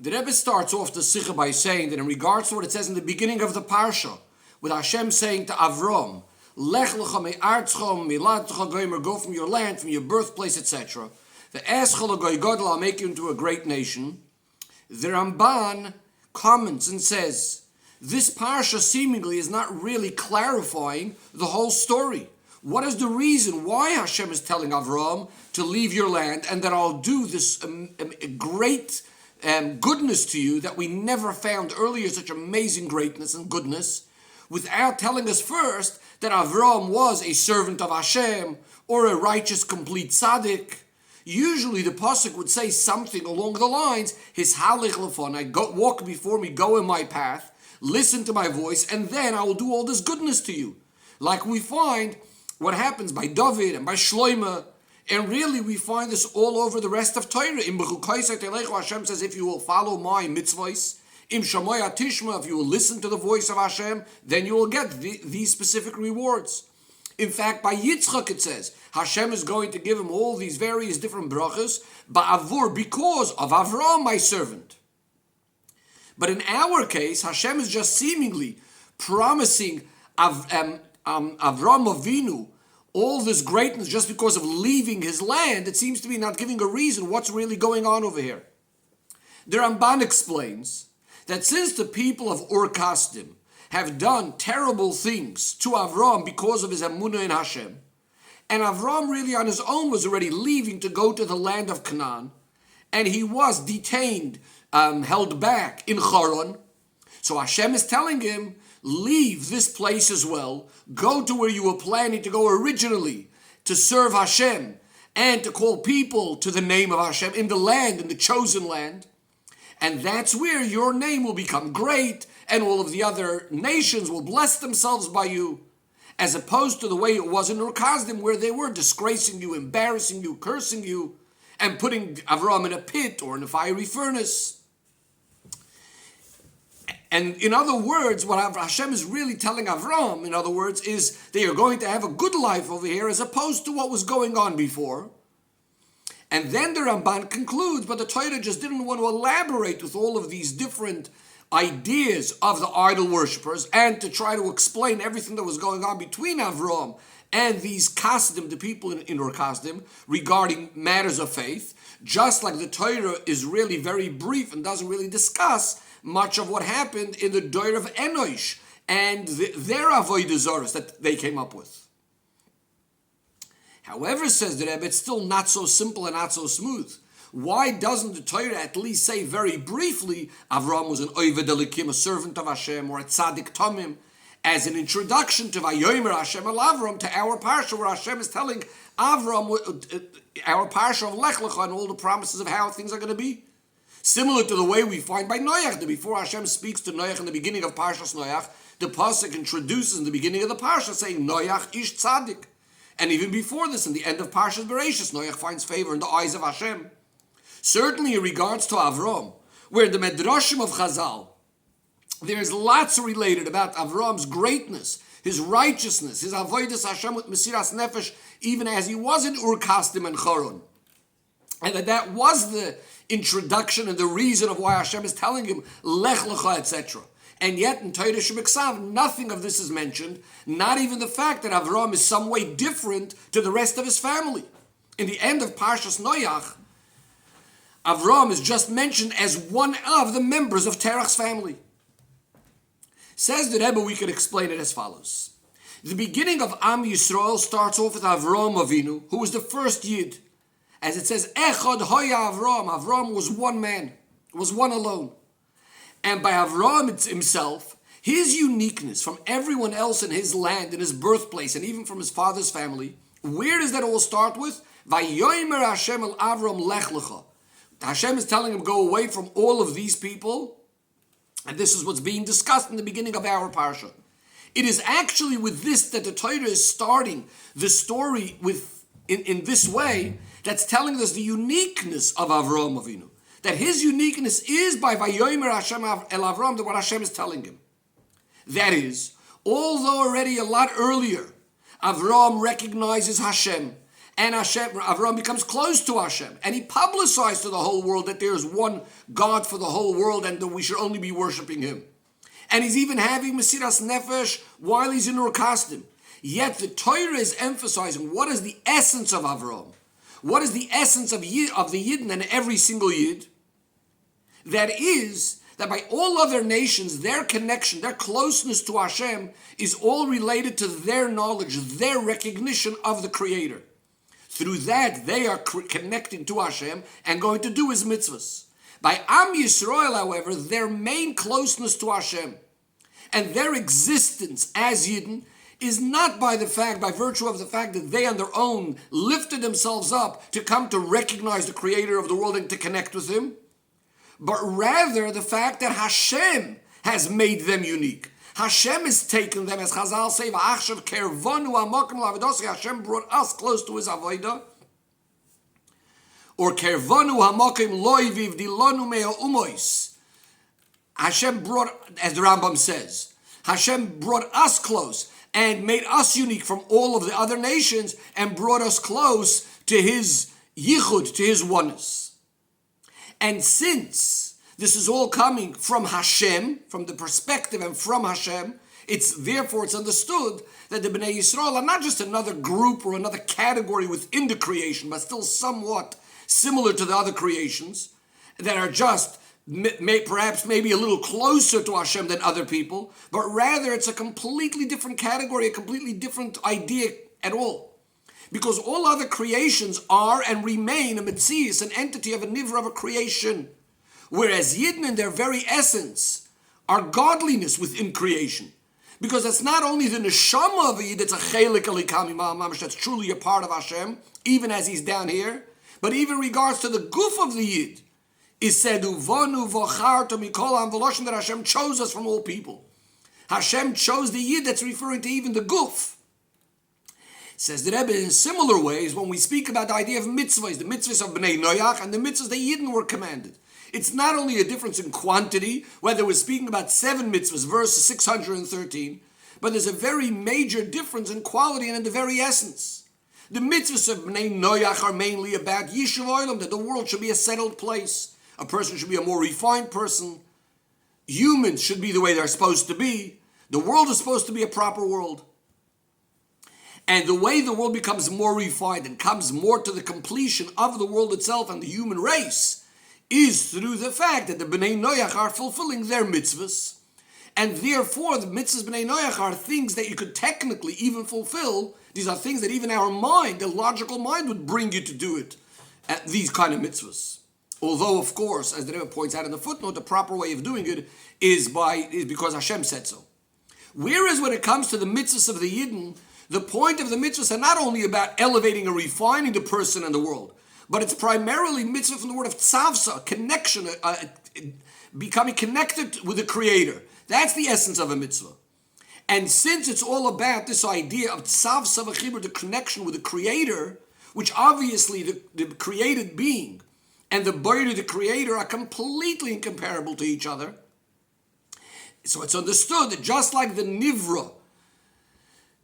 The Rebbe starts off the Sicha by saying that in regards to what it says in the beginning of the Parsha, with Hashem saying to Avram, Lech lecha me'artzcha miladcha goymer, go from your land, from your birthplace, etc. The Eschol goy godel, I'll make you into a great nation. The Ramban comments and says, this Parsha seemingly is not really clarifying the whole story. What is the reason why Hashem is telling Avram to leave your land and that I'll do this great goodness to you that we never found earlier, such amazing greatness and goodness, without telling us first that Avram was a servant of Hashem or a righteous, complete tzaddik? Usually the pasuk would say something along the lines, His halich lefonai, go walk before me, go in my path, listen to my voice, and then I will do all this goodness to you. Like we find what happens by David and by Shloimeh, and really we find this all over the rest of Torah. In Lecho, Hashem says, if you will follow my mitzvahs, Im Shamoya Tishma, if you will listen to the voice of Hashem, then you will get these specific rewards. In fact, by Yitzchak it says, Hashem is going to give him all these various different brachas, ba'avur, because of Avram, my servant. But in our case, Hashem is just seemingly promising Avram Avinu all this greatness just because of leaving his land. It seems to be not giving a reason what's really going on over here. The Ramban explains that since the people of Ur Kasdim have done terrible things to Avram because of his emunah in Hashem, and Avram really on his own was already leaving to go to the land of Canaan, and he was detained, held back in Charan, so Hashem is telling him, leave this place as well, go to where you were planning to go originally, to serve Hashem, and to call people to the name of Hashem in the land, in the chosen land. And that's where your name will become great, and all of the other nations will bless themselves by you, as opposed to the way it was in Ur Kasdim, where they were disgracing you, embarrassing you, cursing you, and putting Avram in a pit or in a fiery furnace. And in other words, what Hashem is really telling Avram, in other words, is they are going to have a good life over here as opposed to what was going on before. And then the Ramban concludes, but the Torah just didn't want to elaborate with all of these different ideas of the idol worshippers and to try to explain everything that was going on between Avram and these Kasdim, the people in Ur Kasdim, regarding matters of faith, just like the Torah is really very brief and doesn't really discuss much of what happened in the Doir of Enosh and their Avodah Zarah that they came up with. However, says the Rebbe, it's still not so simple and not so smooth. Why doesn't the Torah at least say very briefly, Avram was an Oved Elikim, a servant of Hashem, or a Tzaddik Tomim, as an introduction to Vayomer Hashem el Avram, to our Parsha, where Hashem is telling Avram, our Parsha of Lech Lecha, and all the promises of how things are going to be? Similar to the way we find by Noach, that before Hashem speaks to Noach in the beginning of Parshas Noach, the pasuk introduces in the beginning of the Parsha saying, Noach ish tzaddik. And even before this, in the end of Parshas Bereishis, Noach finds favor in the eyes of Hashem. Certainly in regards to Avram, where the Medrashim of Chazal, there is lots related about Avram's greatness, his righteousness, his avodas Hashem with Mesiras Nefesh, even as he was in Ur Kasdim and Charan. And that was the introduction and the reason of why Hashem is telling him, Lech Lecha, etc. And yet in Torah Shebeksav, nothing of this is mentioned, not even the fact that Avram is some way different to the rest of his family. In the end of Parshas Noach, Avram is just mentioned as one of the members of Terach's family. Says the Rebbe, we could explain it as follows. The beginning of Am Yisrael starts off with Avram Avinu, who was the first Yid. As it says, Echad Hoya Avram. Avram was one man, was one alone. And by Avram himself, his uniqueness from everyone else in his land, in his birthplace, and even from his father's family, where does that all start with? Vayomer Hashem el Avram Lech Lecha. Hashem is telling him, go away from all of these people. And this is what's being discussed in the beginning of our Parsha. It is actually with this that the Torah is starting the story with in this way, that's telling us the uniqueness of Avraham Avinu. That his uniqueness is by Vayomer Hashem El Avram, that what Hashem is telling him. That is, although already a lot earlier, Avram recognizes Hashem And Avram becomes close to Hashem. And he publicized to the whole world that there is one God for the whole world and that we should only be worshiping him. And he's even having Mesiras Nefesh while he's in Ur Kasdim. Yet the Torah is emphasizing what is the essence of Avram. What is the essence of the Yidden and every single Yid? That is that by all other nations, their connection, their closeness to Hashem is all related to their knowledge, their recognition of the Creator. Through that, they are connecting to Hashem and going to do his mitzvahs. By Am Yisrael, however, their main closeness to Hashem and their existence as Yidden is not by virtue of the fact that they on their own lifted themselves up to come to recognize the Creator of the world and to connect with him, but rather the fact that Hashem has made them unique. Hashem has taken them, as Chazal say, Hashem brought us close to his avodah. Or Kervanu hamakim loy vivdilonu mea umois. Hashem brought, as the Rambam says, Hashem brought us close and made us unique from all of the other nations and brought us close to his yichud, to his oneness. And since this is all coming from Hashem, from the perspective and from Hashem, it's understood that the Bnei Yisrael are not just another group or another category within the creation, but still somewhat similar to the other creations that are just perhaps maybe a little closer to Hashem than other people, but rather it's a completely different category, a completely different idea at all. Because all other creations are and remain a metzius, an entity of a nivra of a creation. Whereas Yidden in their very essence are godliness within creation. Because it's not only the neshama of a Yid, it's a chelik alikami ma'amash, that's truly a part of Hashem, even as he's down here, but even regards to the guf of the Yid, is said, Uvanu v'charto mikol ha'am v'loshen, that Hashem chose us from all people. Hashem chose the Yid, that's referring to even the guf. Says the Rebbe, in similar ways, when we speak about the idea of mitzvahs, the mitzvahs of Bnei Noach and the mitzvahs that Yidden were commanded, it's not only a difference in quantity, whether we're speaking about 7 mitzvahs versus 613, but there's a very major difference in quality and in the very essence. The mitzvahs of Bnei Noach are mainly about Yishuv Olam, that the world should be a settled place. A person should be a more refined person. Humans should be the way they're supposed to be. The world is supposed to be a proper world. And the way the world becomes more refined and comes more to the completion of the world itself and the human race is through the fact that the Bnei Noach are fulfilling their mitzvahs. And therefore, the mitzvahs Bnei Noach are things that you could technically even fulfill. These are things that even our mind, the logical mind, would bring you to do it. These kind of mitzvahs. Although, of course, as the Rebbe points out in the footnote, the proper way of doing it is because Hashem said so. Whereas when it comes to the mitzvahs of the Yidden, the point of the mitzvahs are not only about elevating or refining the person and the world, but it's primarily mitzvah from the word of tzavsa, connection, becoming connected with the Creator. That's the essence of a mitzvah. And since it's all about this idea of tzavsa v'chibur, the connection with the Creator, which obviously the created being and the Borei, the Creator, are completely incomparable to each other. So it's understood that just like the nivra,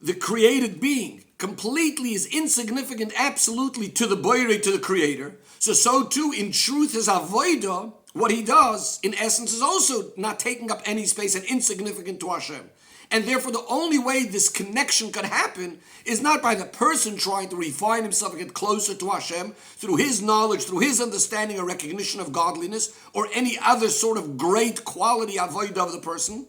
the created being, completely is insignificant absolutely to the Borei, to the Creator, so too in truth his avodah, what he does in essence is also not taking up any space and insignificant to Hashem. And therefore the only way this connection could happen is not by the person trying to refine himself and get closer to Hashem through his knowledge, through his understanding or recognition of godliness, or any other sort of great quality avodah of the person.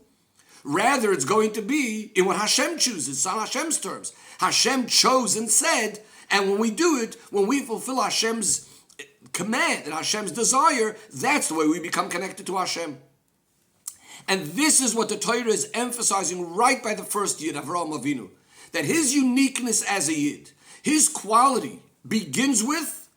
Rather, it's going to be in what Hashem chooses, it's on Hashem's terms. Hashem chose and said, and when we do it, when we fulfill Hashem's command and Hashem's desire, that's the way we become connected to Hashem. And this is what the Torah is emphasizing right by the first Yid, Avraham Avinu, that his uniqueness as a Yid, his quality begins with,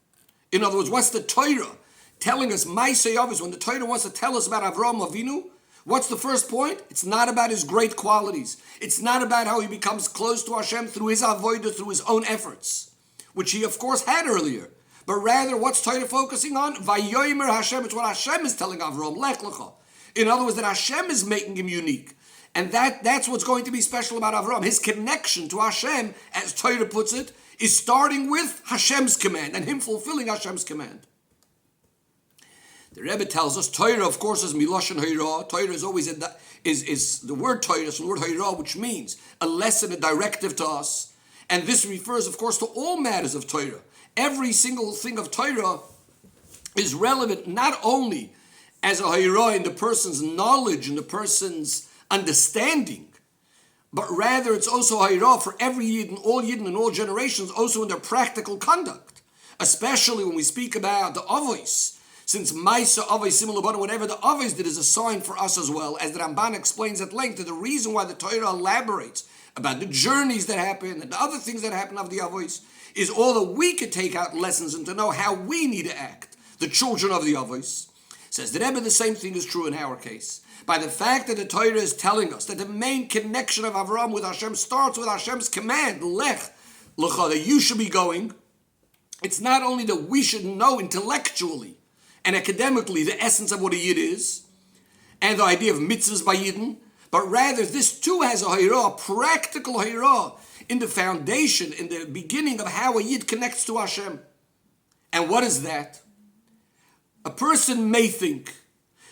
in other words, what's the Torah telling us, Maaseh Avos, when the Torah wants to tell us about Avraham Avinu, what's the first point? It's not about his great qualities. It's not about how he becomes close to Hashem through his avodah, through his own efforts, which he of course had earlier. But rather, what's Torah focusing on? Vayomer Hashem, it's what Hashem is telling Avraham, Lech, Lecho. In other words, that Hashem is making him unique. And that's what's going to be special about Avram. His connection to Hashem, as Torah puts it, is starting with Hashem's command and him fulfilling Hashem's command. The Rebbe tells us Torah, of course, is Miloshen Horah. Torah is always is the word Torah, is the word Horah, which means a lesson, a directive to us. And this refers, of course, to all matters of Torah. Every single thing of Torah is relevant not only as a Horah in the person's knowledge and the person's understanding, but rather it's also Horah for every Yidden in all generations, also in their practical conduct, especially when we speak about the Avos. Since Maisa Avos similar, whatever the Avos did is a sign for us as well, as the Ramban explains at length, that the reason why the Torah elaborates about the journeys that happen and the other things that happen of the Avos is all that we could take out lessons and to know how we need to act, the children of the Avos. Says the Rebbe, the same thing is true in our case. By the fact that the Torah is telling us that the main connection of Avram with Hashem starts with Hashem's command, Lech, Lecho, that you should be going, it's not only that we should know intellectually and academically the essence of what a Yid is, and the idea of mitzvahs by Yidden, but rather this too has a Horah, practical Horah, in the foundation, in the beginning of how a Yid connects to Hashem. And what is that? A person may think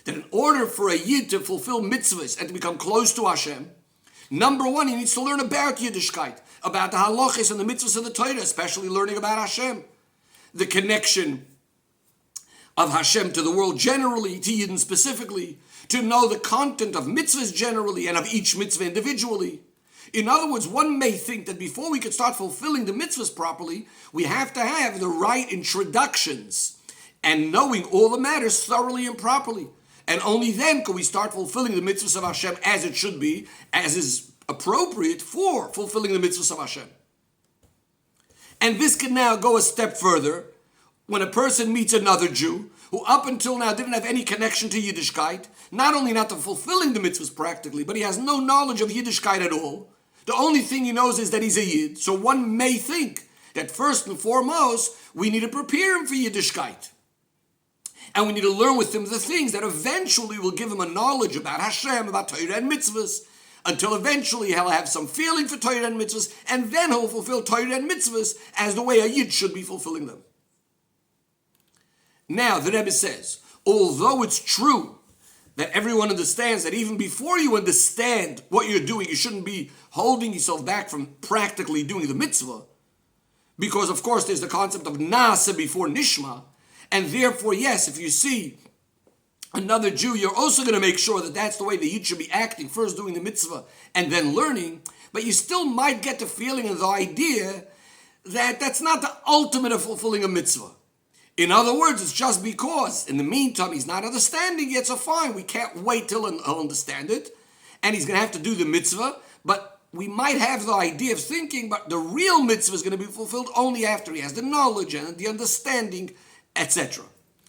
that in order for a Yid to fulfill mitzvahs and to become close to Hashem, number one, he needs to learn about Yiddishkeit, about the halachas and the mitzvahs of the Torah, especially learning about Hashem, the connection of Hashem to the world generally, to Yidden specifically, to know the content of mitzvahs generally and of each mitzvah individually. In other words, one may think that before we could start fulfilling the mitzvahs properly, we have to have the right introductions and knowing all the matters thoroughly and properly. And only then can we start fulfilling the mitzvahs of Hashem as it should be, as is appropriate for fulfilling the mitzvahs of Hashem. And this can now go a step further when a person meets another Jew who up until now didn't have any connection to Yiddishkeit, not only not to fulfilling the mitzvahs practically, but he has no knowledge of Yiddishkeit at all. The only thing he knows is that he's a Yid. So one may think that first and foremost, we need to prepare him for Yiddishkeit. And we need to learn with him the things that eventually will give him a knowledge about Hashem, about Torah and mitzvahs, until eventually he'll have some feeling for Torah and mitzvahs, and then he'll fulfill Torah and mitzvahs as the way a Yid should be fulfilling them. Now, the Rebbe says, although it's true that everyone understands that even before you understand what you're doing, you shouldn't be holding yourself back from practically doing the mitzvah, because of course there's the concept of Nasa before Nishma, and therefore, yes, if you see another Jew, you're also going to make sure that that's the way the Yid should be acting, first doing the mitzvah and then learning, but you still might get the feeling and the idea that that's not the ultimate of fulfilling a mitzvah. In other words, it's just because in the meantime he's not understanding yet, so fine, we can't wait till he'll understand it, and he's going to have to do the mitzvah, but we might have the idea of thinking, but the real mitzvah is going to be fulfilled only after he has the knowledge and the understanding, etc.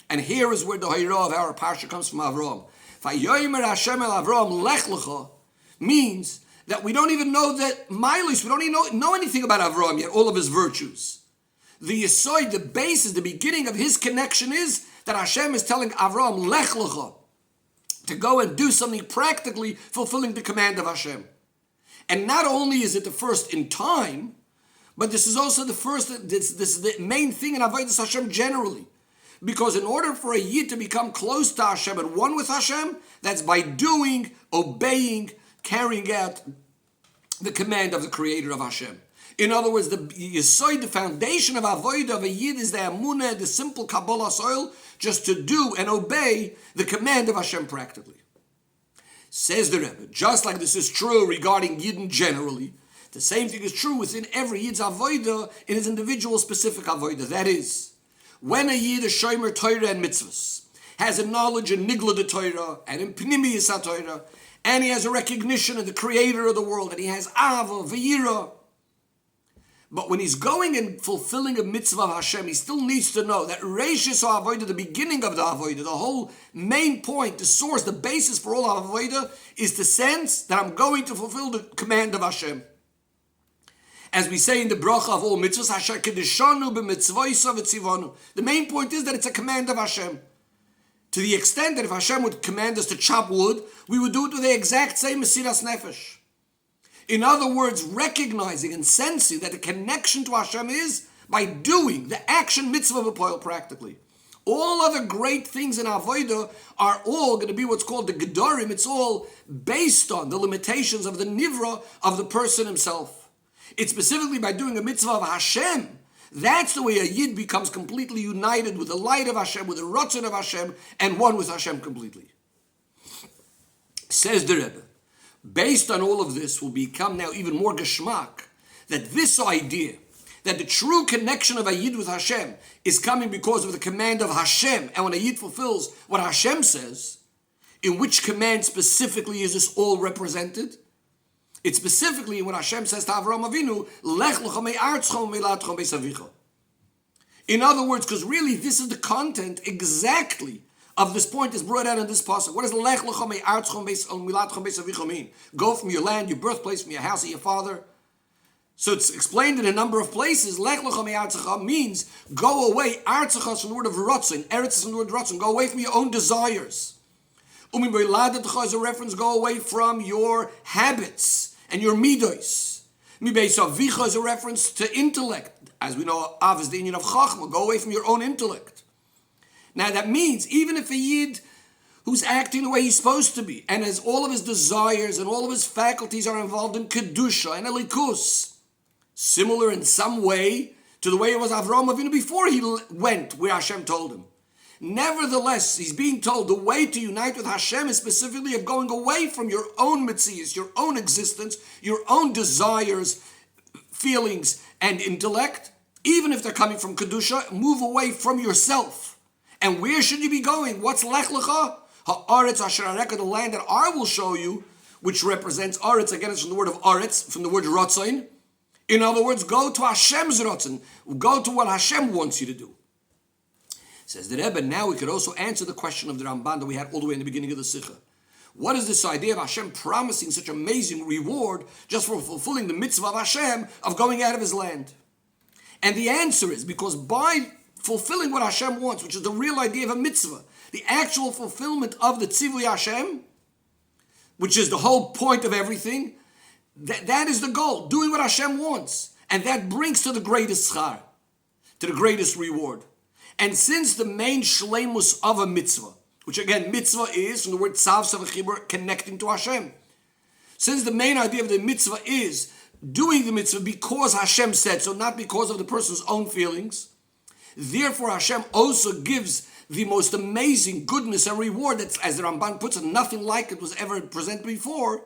And here is where the Horah of our parsha comes from Avram. Vayomer Hashem el Avram Lech Lecho means that we don't even know that Milos, we don't even know anything about Avram yet, all of his virtues. The Yesod, the basis, the beginning of his connection is that Hashem is telling Avram Lech Lecho to go and do something practically fulfilling the command of Hashem. And not only is it the first in time, but this is also the first, this is the main thing in Avodas Hashem generally. Because in order for a Yid to become close to Hashem and one with Hashem, that's by doing, obeying, carrying out the command of the Creator of Hashem. In other words, the Yesod, the foundation of Avodah of a Yid is the Amunah, the simple Kabbalah soil, just to do and obey the command of Hashem practically. Says the Rebbe, just like this is true regarding Yidden generally, the same thing is true within every Yid's Avodah in his individual specific Avodah. That is, when a Yid is Shomer Torah and Mitzvahs, has a knowledge in Nigla de Torah and in Pnimiyus HaTorah, and he has a recognition of the Creator of the world, and he has Ava, V'yira. But when he's going and fulfilling a mitzvah of Hashem, he still needs to know that Reishis HaAvodah, the beginning of the Avodah, the whole main point, the source, the basis for all Avodah, is the sense that I'm going to fulfill the command of Hashem. As we say in the bracha of all mitzvahs, Hashem kedeshanu b'mitzvoisa v'tzivonu. The main point is that it's a command of Hashem. To the extent that if Hashem would command us to chop wood, we would do it with the exact same Mesiras Nefesh. In other words, recognizing and sensing that the connection to Hashem is by doing the action mitzvah v'poil practically. All other great things in Avodah are all going to be what's called the Gedorim. It's all based on the limitations of the Nivra of the person himself. It's specifically by doing a mitzvah of Hashem. That's the way a Yid becomes completely united with the light of Hashem, with the Ratzon of Hashem, and one with Hashem completely. Says the Rebbe, based on all of this will become now even more geschmack, that this idea, that the true connection of a Yid with Hashem is coming because of the command of Hashem, and when a Yid fulfills what Hashem says, in which command specifically is this all represented? It's specifically when Hashem says to Avraham Avinu, Lech lecho me'artzcho me'latcho be'savicha. In other words, because really this is the content exactly of this point is brought out in this pasuk. What does Lech lecho me'artzcho me'latcho be'savicha mean? Go from your land, your birthplace, from your house of your father. So it's explained in a number of places. Lech lecho me'artzcha means go away. Artzcha is from the word of rotzen. Eretz is from the word rotzen. Go away from your own desires. Umiboiladetcha is a reference. Go away from your habits and your midos. Mibeis is a reference to intellect. As we know, Av is the union of Chachma. Go away from your own intellect. Now that means, even if a Yid who's acting the way he's supposed to be, and as all of his desires and all of his faculties are involved in Kedusha and Elikus, similar in some way to the way it was Avraham Avinu before he went where Hashem told him. Nevertheless, he's being told the way to unite with Hashem is specifically of going away from your own mitzias, your own existence, your own desires, feelings, and intellect. Even if they're coming from Kedusha, move away from yourself. And where should you be going? What's Lech Lecha? Ha'aretz asher areka, the land that I will show you, which represents Aretz, again it's from the word of Aretz, from the word Rotzain. In other words, go to Hashem's Rotzain. Go to what Hashem wants you to do. Says the Rebbe, now we could also answer the question of the Ramban that we had all the way in the beginning of the Sicha. What is this idea of Hashem promising such amazing reward just for fulfilling the mitzvah of Hashem of going out of his land? And the answer is because by fulfilling what Hashem wants, which is the real idea of a mitzvah, the actual fulfillment of the tzivui Hashem, which is the whole point of everything, that is the goal, doing what Hashem wants. And that brings to the greatest schar, to the greatest reward. And since the main shleimus of a mitzvah, which again, mitzvah is from the word tzav savachibur, connecting to Hashem. Since the main idea of the mitzvah is doing the mitzvah because Hashem said so, not because of the person's own feelings, therefore Hashem also gives the most amazing goodness and reward that's, as the Ramban puts it, nothing like it was ever presented before.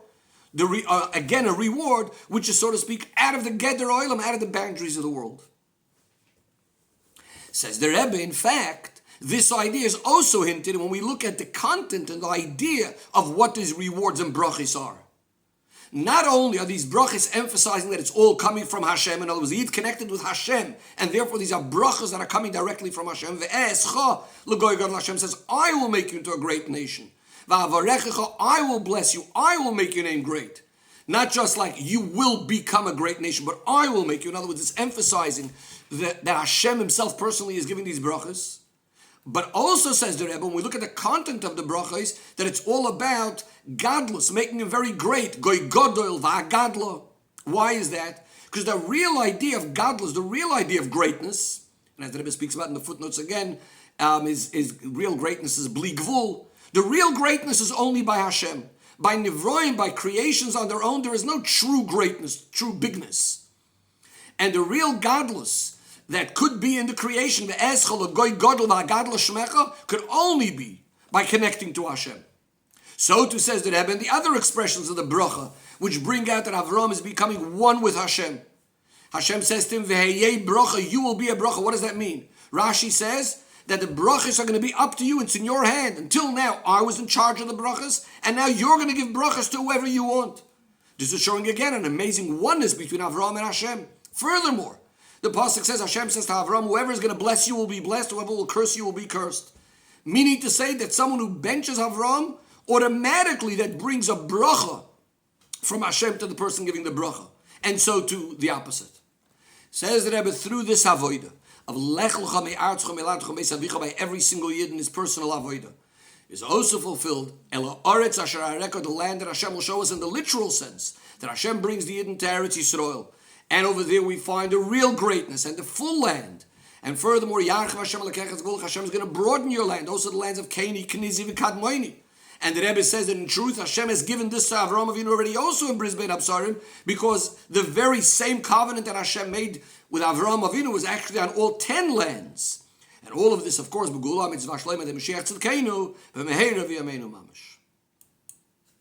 Again, a reward which is, so to speak, out of the Geder Olam, out of the boundaries of the world. Says the Rebbe, in fact, this idea is also hinted when we look at the content and the idea of what these rewards and brachis are. Not only are these brachis emphasizing that it's all coming from Hashem, in other words, Yid connected with Hashem, and therefore these are brachas that are coming directly from Hashem. Hashem says, I will make you into a great nation. I will bless you. I will make your name great. Not just like you will become a great nation, but I will make you. In other words, it's emphasizing that Hashem himself personally is giving these brachas. But also, says the Rebbe, when we look at the content of the brachas, that it's all about gadlus, making him very great. Goy godol va'gadlo. Why is that? Because the real idea of gadlus, the real idea of greatness, and as the Rebbe speaks about in the footnotes again, is real greatness is bli gvul. The real greatness is only by Hashem. By nivroim, by creations on their own, there is no true greatness, true bigness. And the real gadlus that could be in the creation, the eschol, goy godol va'gadlo shmecha, could only be by connecting to Hashem. So too says the Rebbe, and the other expressions of the bracha, which bring out that Avram is becoming one with Hashem. Hashem says to him, v'heyei bracha, you will be a bracha. What does that mean? Rashi says that the brachas are going to be up to you. It's in your hand. Until now, I was in charge of the brachas, and now you're going to give brachas to whoever you want. This is showing again an amazing oneness between Avram and Hashem. Furthermore, the pasuk says, Hashem says to Avram, whoever is going to bless you will be blessed, whoever will curse you will be cursed. Meaning to say that someone who benches Avram, automatically that brings a bracha from Hashem to the person giving the bracha. And so to the opposite. Says the Rebbe, through this avodah, of Lech Lecha me'artzcha me'latcha me'savicha, by every single Yid in his personal avodah, is also fulfilled. Ela Oretz Asher Areka, the land that Hashem will show us in the literal sense, that Hashem brings the Yidden to Eretz Yisrael. And over there we find the real greatness and the full land. And furthermore, Yarchav Hashem Alekechet Gvul, Hashem is going to broaden your land, also the lands of Keni, Knizi, and Kadmoini. And the Rebbe says that in truth, Hashem has given this to Avraham Avinu already also in Bris Bein Absarim, because the very same covenant that Hashem made with Avraham Avinu was actually on all 10 lands. And all of this, of course, Begula Mitzvah Shleima, the Mashiach Tzidkeinu, V'meheira V'yameinu Mamash.